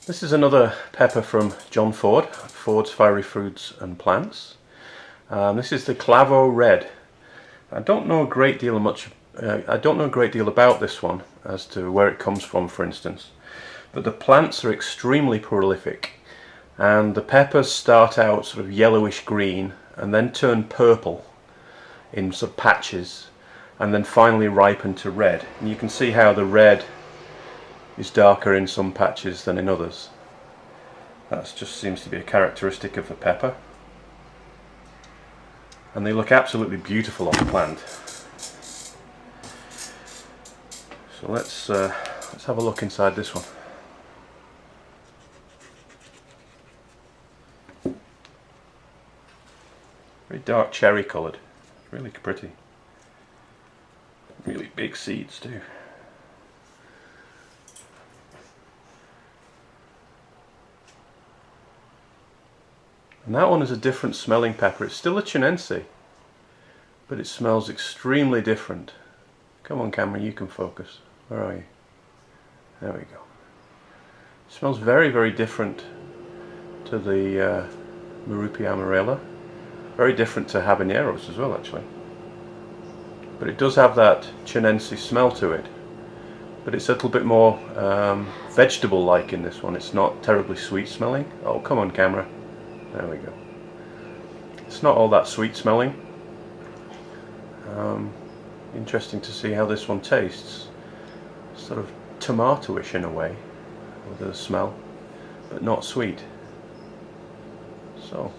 This is another pepper from John Ford, Ford's Fiery Foods and Plants. This is the Clavo Red. I don't know a great deal about this one as to where it comes from, for instance, but the plants are extremely prolific, and the peppers start out sort of yellowish green and then turn purple in sort of patches, and then finally ripen to red. And you can see how the red is darker in some patches than in others. That just seems to be a characteristic of the pepper, and they look absolutely beautiful on the plant. So let's have a look inside this one. Very dark cherry coloured, really pretty. Really big seeds too. And that one is a different smelling pepper. It's still a chinense, but it smells extremely different. Come on camera, you can focus. Where are you? There we go. It smells very, very different to the Marupi Amarella. Very different to habaneros as well, actually. But it does have that chinense smell to it. But it's a little bit more vegetable-like in this one. It's not terribly sweet smelling. Oh, come on camera. There we go. It's not all that sweet smelling. Interesting to see how this one tastes. Sort of tomato-ish in a way, with the smell, but not sweet. So,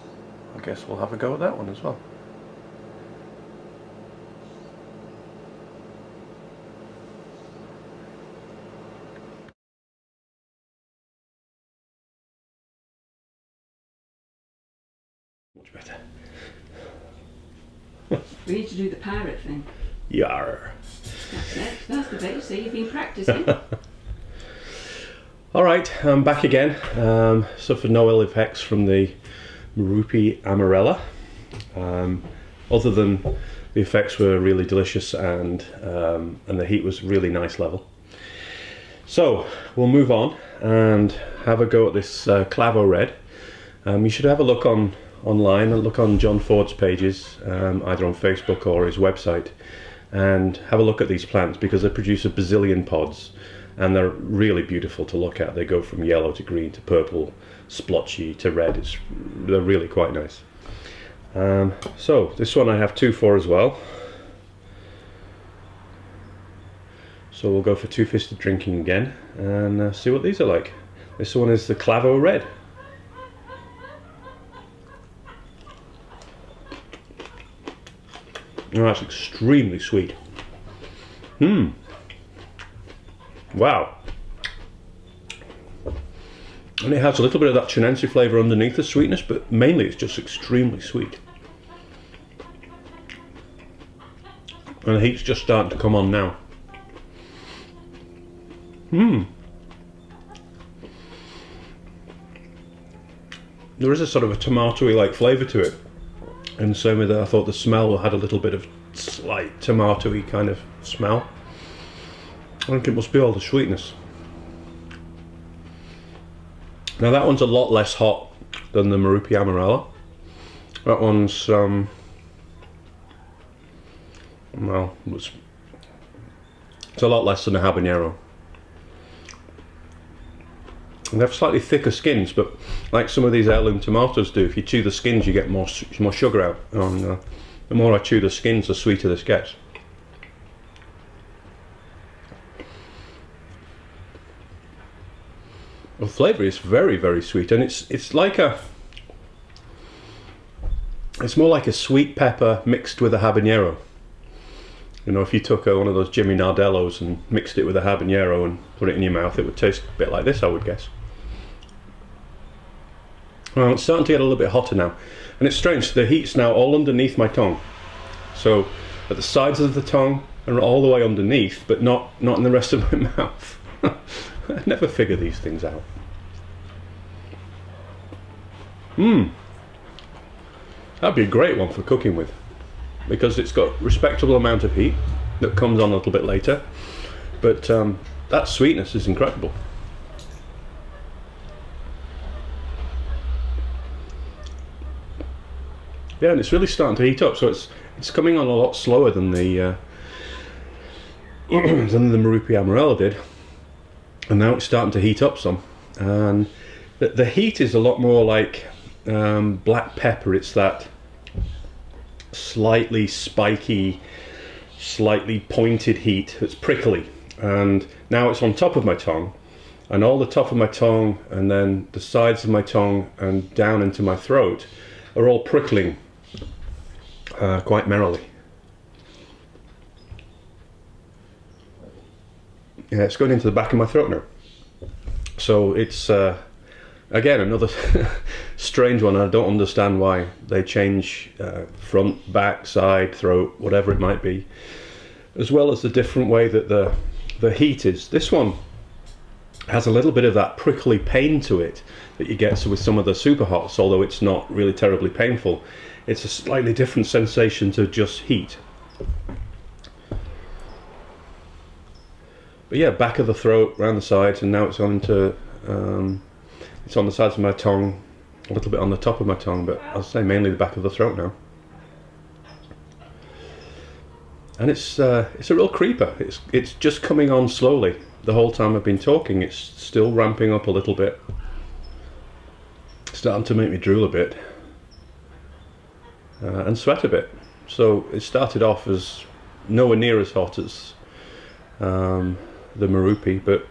I guess we'll have a go at that one as well. Much better. We need to do the pirate thing. Yar. That's it. That's the bit. See, you've been practicing. Alright, I'm back again. Suffered no ill effects from the Marupi Amarella. Other than the effects were really delicious, and the heat was really nice level. So we'll move on and have a go at this Clavo Red. You should have a look online and look on John Ford's pages, either on Facebook or his website, and have a look at these plants, because they produce a bazillion pods and they're really beautiful to look at. They go from yellow to green to purple, splotchy to red. They're really quite nice. So this one I have two for as well. So we'll go for two-fisted drinking again and see what these are like. This one is the Clavo Red. Oh, that's extremely sweet. Wow. And it has a little bit of that chinense flavour underneath the sweetness, but mainly it's just extremely sweet. And the heat's just starting to come on now. There is a sort of a tomatoey like flavour to it. And the same with that, I thought the smell had a little bit of slight tomatoey kind of smell. I think it must be all the sweetness. Now that one's a lot less hot than the Marupi Amarella. That one's well, it's a lot less than a habanero. And they have slightly thicker skins, but like some of these heirloom tomatoes do, if you chew the skins you get more sugar out. And the more I chew the skins, the sweeter this gets. The flavour is very, very sweet, and it's like it's more like a sweet pepper mixed with a habanero. You know, if you took one of those Jimmy Nardellos and mixed it with a habanero and put it in your mouth, it would taste a bit like this, I would guess. Well, it's starting to get a little bit hotter now, and it's strange, the heat's now all underneath my tongue. So at the sides of the tongue and all the way underneath, but not in the rest of my mouth. I never figure these things out. That'd be a great one for cooking with, because it's got a respectable amount of heat that comes on a little bit later, but that sweetness is incredible. Yeah, and it's really starting to heat up. So it's coming on a lot slower than the than the Marupi Amarella did, and now it's starting to heat up some. And the heat is a lot more like black pepper. It's that slightly spiky, slightly pointed heat that's prickly. And now it's on top of my tongue, and all the top of my tongue and then the sides of my tongue and down into my throat are all prickling quite merrily. Yeah, it's going into the back of my throat now. So it's again another strange one. I don't understand why they change front, back, side, throat, whatever it might be, as well as the different way that the heat is. This one has a little bit of that prickly pain to it that you get with some of the super hots, although it's not really terribly painful. It's a slightly different sensation to just heat. But yeah, back of the throat, around the sides, and now it's on into it's on the sides of my tongue, a little bit on the top of my tongue, but I'll say mainly the back of the throat now. And it's a real creeper. It's just coming on slowly. The whole time I've been talking, it's still ramping up a little bit, starting to make me drool a bit and sweat a bit. So it started off as nowhere near as hot as the Marupi, but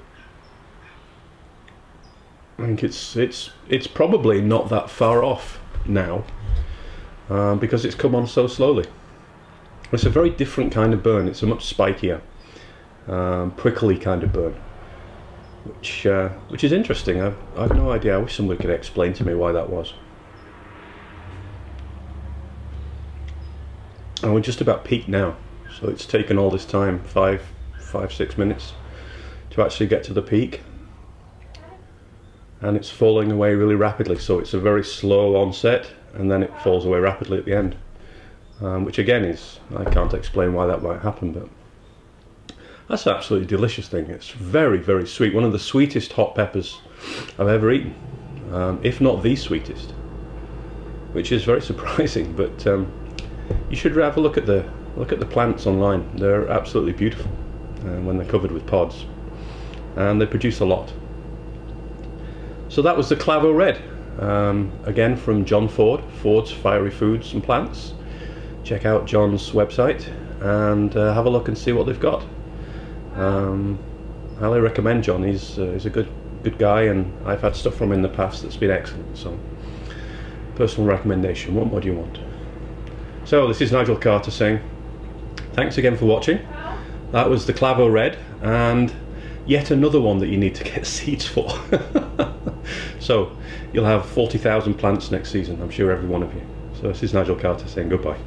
I think it's probably not that far off now because it's come on so slowly. It's a very different kind of burn. It's a much spikier, prickly kind of burn, which is interesting. I've no idea. I wish somebody could explain to me why that was. And we're just about peaked now, so it's taken all this time, 5-6 minutes to actually get to the peak, and it's falling away really rapidly. So it's a very slow onset and then it falls away rapidly at the end, which again is, I can't explain why that might happen, but that's an absolutely delicious thing. It's very, very sweet. One of the sweetest hot peppers I've ever eaten, if not the sweetest, which is very surprising. But you should have a look at the plants online. They're absolutely beautiful when they're covered with pods, and they produce a lot. So that was the Clavo Red, again from John Ford's Fiery Foods and Plants. Check out John's website and have a look and see what they've got. Highly recommend John. He's a good guy, and I've had stuff from him in the past that's been excellent. So personal recommendation. What more do you want? So this is Nigel Carter saying thanks again for watching. That was the Clavo Red, and yet another one that you need to get seeds for. So you'll have 40,000 plants next season, I'm sure, every one of you. So this is Nigel Carter saying goodbye.